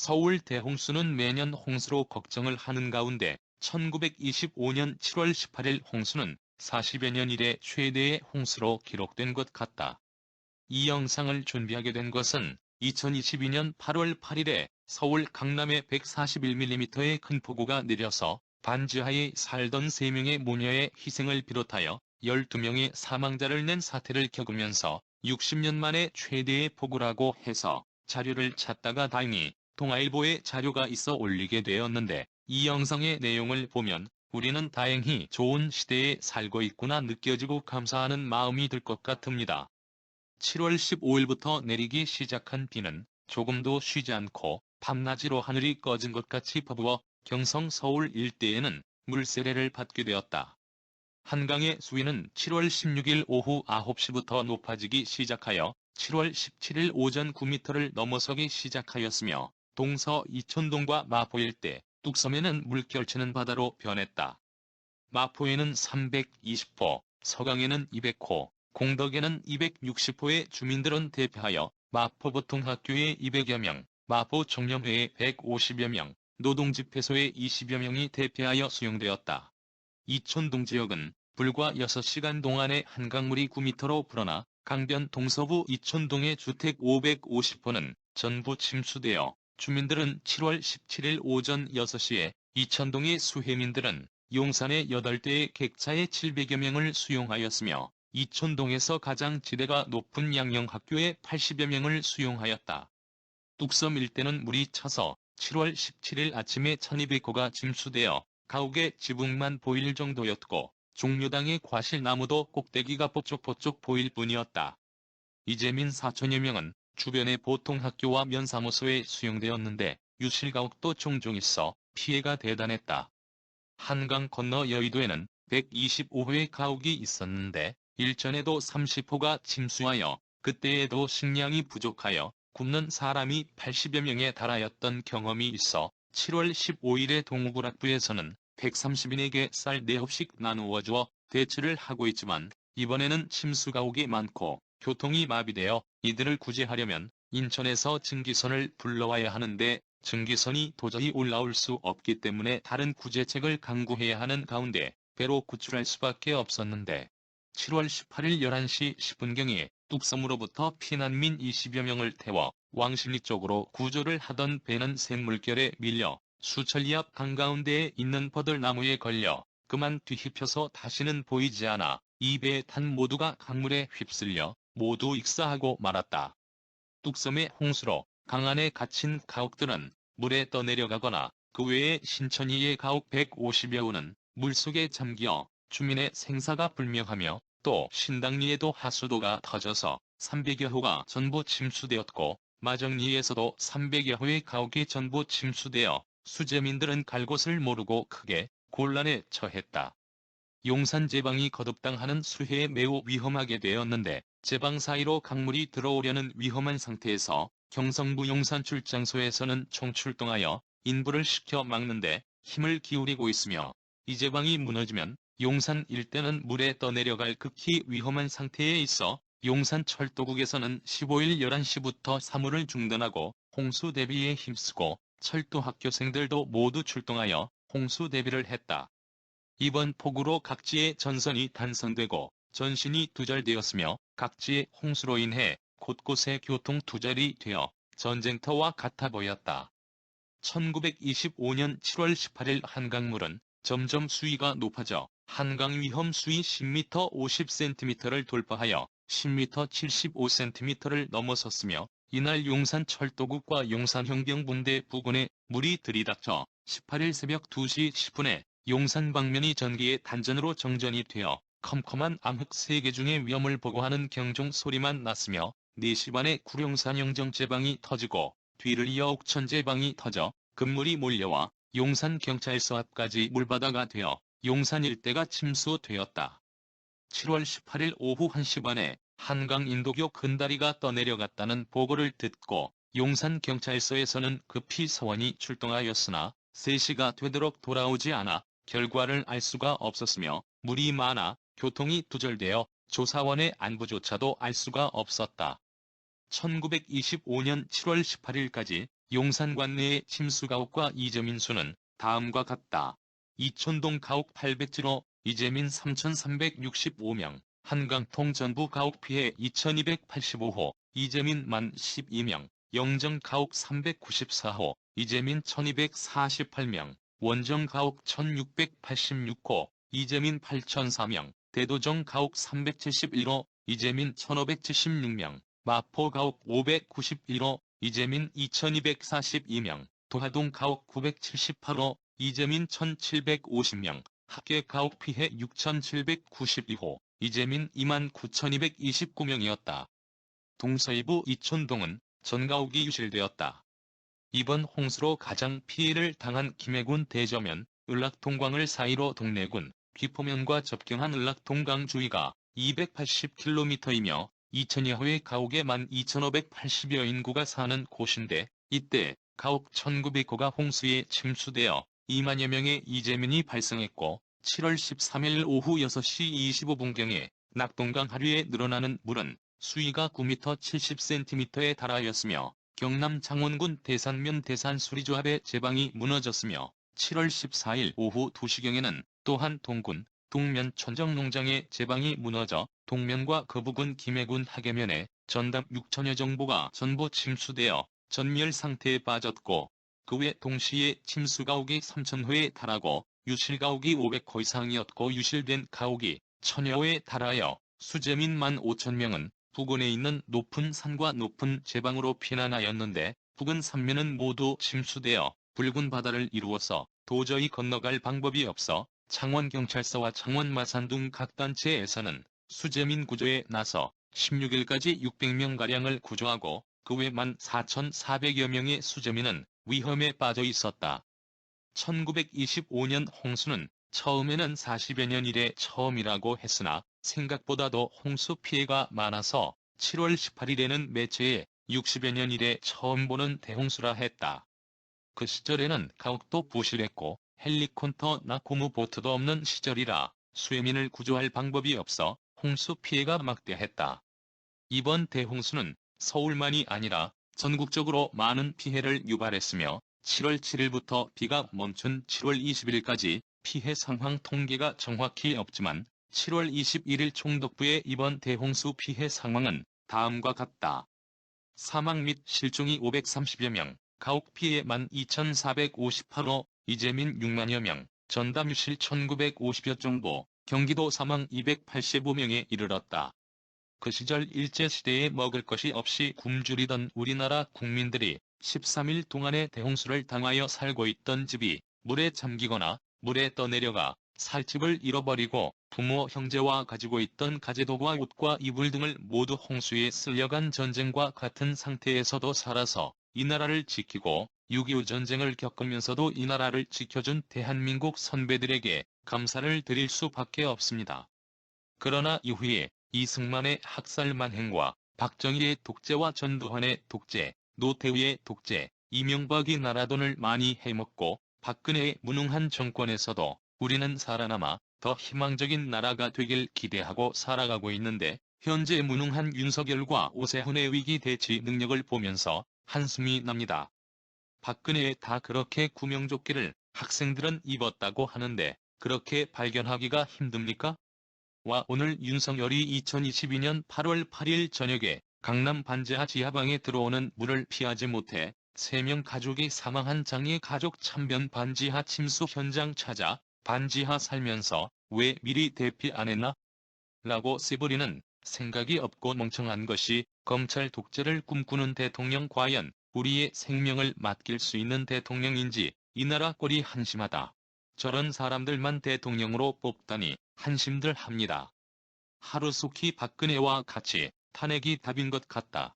서울 대홍수는 매년 홍수로 걱정을 하는 가운데 1925년 7월 18일 홍수는 40여 년 이래 최대의 홍수로 기록된 것 같다. 이 영상을 준비하게 된 것은 2022년 8월 8일에 서울 강남에 141mm의 큰 폭우가 내려서 반지하에 살던 3명의 모녀의 희생을 비롯하여 12명의 사망자를 낸 사태를 겪으면서 60년 만에 최대의 폭우라고 해서 자료를 찾다가 다행히 동아일보에 자료가 있어 올리게 되었는데, 이 영상의 내용을 보면 우리는 다행히 좋은 시대에 살고 있구나 느껴지고 감사하는 마음이 들 것 같습니다. 7월 15일부터 내리기 시작한 비는 조금도 쉬지 않고 밤낮으로 하늘이 꺼진 것 같이 퍼부어 경성 서울 일대에는 물세례를 받게 되었다. 한강의 수위는 7월 16일 오후 9시부터 높아지기 시작하여 7월 17일 오전 9m를 넘어서기 시작하였으며, 동서 이촌동과 마포 일대, 뚝섬에는 물결치는 바다로 변했다. 마포에는 320호, 서강에는 200호, 공덕에는 260호의 주민들은 대피하여 마포보통학교에 200여 명, 마포청렴회에 150여 명, 노동집회소에 20여 명이 대피하여 수용되었다. 이촌동 지역은 불과 6시간 동안에 한강물이 9m로 불어나 강변 동서부 이촌동의 주택 550호는 전부 침수되어 주민들은 7월 17일 오전 6시에, 이천동의 수해민들은 용산의 8대의 객차에 700여 명을 수용하였으며, 이촌동에서 가장 지대가 높은 양영학교에 80여 명을 수용하였다. 뚝섬 일대는 물이 차서 7월 17일 아침에 1200호가 침수되어 가옥의 지붕만 보일 정도였고, 종려당의 과실나무도 꼭대기가 뽀쪽뽀쪽 보일 뿐이었다. 이재민 4천여 명은 주변의 보통학교와 면사무소에 수용되었는데 유실가옥도 종종 있어 피해가 대단했다. 한강 건너 여의도에는 125호의 가옥이 있었는데 일전에도 30호가 침수하여 그때에도 식량이 부족하여 굶는 사람이 80여 명에 달하였던 경험이 있어 7월 15일에 동구락부에서는 130인에게 쌀 4홉씩 나누어 주어 대처를 하고 있지만, 이번에는 침수 가옥이 많고 교통이 마비되어 이들을 구제하려면 인천에서 증기선을 불러와야 하는데 증기선이 도저히 올라올 수 없기 때문에 다른 구제책을 강구해야 하는 가운데 배로 구출할 수밖에 없었는데, 7월 18일 11시 10분경에 뚝섬으로부터 피난민 20여 명을 태워 왕십리 쪽으로 구조를 하던 배는 샘물결에 밀려 수천리 앞 한가운데에 있는 버들나무에 걸려 그만 뒤집혀서 다시는 보이지 않아 이 배에 탄 모두가 강물에 휩쓸려 모두 익사하고 말았다. 뚝섬의 홍수로 강안에 갇힌 가옥들은 물에 떠내려가거나 그 외에 신천이의 가옥 150여 호는 물속에 잠겨 주민의 생사가 불명하며, 또 신당리에도 하수도가 터져서 300여 호가 전부 침수되었고, 마정리에서도 300여 호의 가옥이 전부 침수되어 수재민들은 갈 곳을 모르고 크게 곤란에 처했다. 용산 제방이 거듭당하는 수해에 매우 위험하게 되었는데, 제방 사이로 강물이 들어오려는 위험한 상태에서 경성부 용산출장소에서는 총출동하여 인부를 시켜 막는데 힘을 기울이고 있으며, 이 제방이 무너지면 용산 일대는 물에 떠내려갈 극히 위험한 상태에 있어 용산철도국에서는 15일 11시부터 사무를 중단하고 홍수 대비에 힘쓰고 철도 학교생들도 모두 출동하여 홍수 대비를 했다. 이번 폭우로 각지의 전선이 단선되고 전신이 두절되었으며, 각지의 홍수로 인해 곳곳에 교통 두절이 되어 전쟁터와 같아 보였다. 1925년 7월 18일 한강물은 점점 수위가 높아져 한강 위험 수위 10m 50cm를 돌파하여 10m 75cm를 넘어섰으며, 이날 용산철도국과 용산형병분대 부근에 물이 들이닥쳐 18일 새벽 2시 10분에 용산 방면이 전기의 단전으로 정전이 되어 컴컴한 암흑 세계 중의 위험을 보고하는 경종 소리만 났으며, 4시 반에 구룡산 영정제방이 터지고 뒤를 이어 옥천제방이 터져 급물이 몰려와 용산경찰서 앞까지 물바다가 되어 용산 일대가 침수되었다. 7월 18일 오후 1시 반에 한강 인도교 큰다리가 떠내려갔다는 보고를 듣고 용산경찰서에서는 급히 서원이 출동하였으나 3시가 되도록 돌아오지 않아 결과를 알 수가 없었으며, 물이 많아 교통이 두절되어 조사원의 안부조차도 알 수가 없었다. 1925년 7월 18일까지 용산 관내의 침수 가옥과 이재민 수는 다음과 같다. 이촌동 가옥 800지로 이재민 3,365명, 한강통 전부 가옥 피해 2,285호, 이재민 만 12명, 영정 가옥 394호, 이재민 1,248명, 원정 가옥 1,686호, 이재민 8,004명, 대도정 가옥 371호, 이재민 1,576명, 마포 가옥 591호, 이재민 2,242명, 도하동 가옥 978호, 이재민 1,750명, 합계 가옥 피해 6,792호, 이재민 29,229명이었다. 동서이부 이촌동은 전가옥이 유실되었다. 이번 홍수로 가장 피해를 당한 김해군 대저면, 을락동광을 사이로 동래군, 귀포면과 접경한 을락동강 주위가 280km이며 2,000여 회 가옥에 12,580여 인구가 사는 곳인데 이때 가옥 1,900호가 홍수에 침수되어 2만여 명의 이재민이 발생했고 7월 13일 오후 6시 25분경에 낙동강 하류에 늘어나는 물은 수위가 9m 70cm에 달하였으며 경남 창원군 대산면 대산수리조합의 제방이 무너졌으며 7월 14일 오후 2시경에는 또한 동군 동면 천정농장의 제방이 무너져 동면과 거부군 김해군 하계면에 전담 6천여 정보가 전부 침수되어 전멸 상태에 빠졌고 그 외 동시에 침수가옥이 3,000호에 달하고 유실가옥이 500호 이상이었고 유실된 가옥이 1,000여호에 달하여 수재민 15,000명은 부근에 있는 높은 산과 높은 제방으로 피난하였는데 부근 산면은 모두 침수되어 붉은 바다를 이루어서 도저히 건너갈 방법이 없어 창원경찰서와 창원마산 등 각 단체에서는 수재민 구조에 나서 16일까지 600명가량을 구조하고 그 외 14,400여 명의 수재민은 위험에 빠져 있었다. 1925년 홍수는 처음에는 40여 년 이래 처음이라고 했으나 생각보다도 홍수 피해가 많아서 7월 18일에는 매체에 60여 년 이래 처음 보는 대홍수라 했다. 그 시절에는 가옥도 부실했고 헬리콥터나 고무보트도 없는 시절이라 수해민을 구조할 방법이 없어 홍수 피해가 막대했다. 이번 대홍수는 서울만이 아니라 전국적으로 많은 피해를 유발했으며 7월 7일부터 비가 멈춘 7월 20일까지 피해 상황 통계가 정확히 없지만 7월 21일 총독부의 이번 대홍수 피해 상황은 다음과 같다. 사망 및 실종이 530여 명, 가옥 피해 12,458호, 이재민 6만여 명, 전담 유실 1,950여 정도, 경기도 사망 285명에 이르렀다. 그 시절 일제시대에 먹을 것이 없이 굶주리던 우리나라 국민들이 13일 동안의 대홍수를 당하여 살고 있던 집이 물에 잠기거나 물에 떠내려가 살 집을 잃어버리고 부모 형제와 가지고 있던 가재도구와 옷과 이불 등을 모두 홍수에 쓸려간 전쟁과 같은 상태에서도 살아서 이 나라를 지키고 6.25 전쟁을 겪으면서도 이 나라를 지켜준 대한민국 선배들에게 감사를 드릴 수밖에 없습니다. 그러나 이후에 이승만의 학살 만행과 박정희의 독재와 전두환의 독재, 노태우의 독재, 이명박이 나라돈을 많이 해먹고 박근혜의 무능한 정권에서도 우리는 살아남아 더 희망적인 나라가 되길 기대하고 살아가고 있는데 현재 무능한 윤석열과 오세훈의 위기 대치 능력을 보면서 한숨이 납니다. 박근혜에 다 그렇게 구명조끼를 학생들은 입었다고 하는데 그렇게 발견하기가 힘듭니까? 와 오늘 윤석열이 2022년 8월 8일 저녁에 강남 반지하 지하방에 들어오는 물을 피하지 못해 3명 가족이 사망한 장애 가족 참변 반지하 침수 현장 찾아 반지하 살면서 왜 미리 대피 안 했나? 라고 씨부리는 생각이 없고 멍청한 것이 검찰 독재를 꿈꾸는 대통령 과연 우리의 생명을 맡길 수 있는 대통령인지 이 나라 꼴이 한심하다. 저런 사람들만 대통령으로 뽑다니 한심들 합니다. 하루속히 박근혜와 같이 탄핵이 답인 것 같다.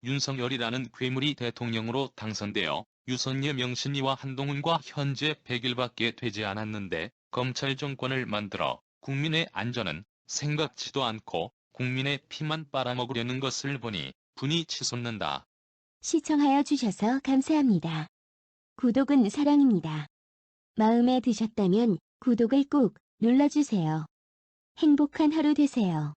윤석열이라는 괴물이 대통령으로 당선되어 유선열 명신이와 한동훈과 현재 100일밖에 되지 않았는데 검찰 정권을 만들어 국민의 안전은 생각지도 않고 국민의 피만 빨아먹으려는 것을 보니 분이 치솟는다. 시청하여 주셔서 감사합니다. 구독은 사랑입니다. 마음에 드셨다면 구독을 꼭 눌러주세요. 행복한 하루 되세요.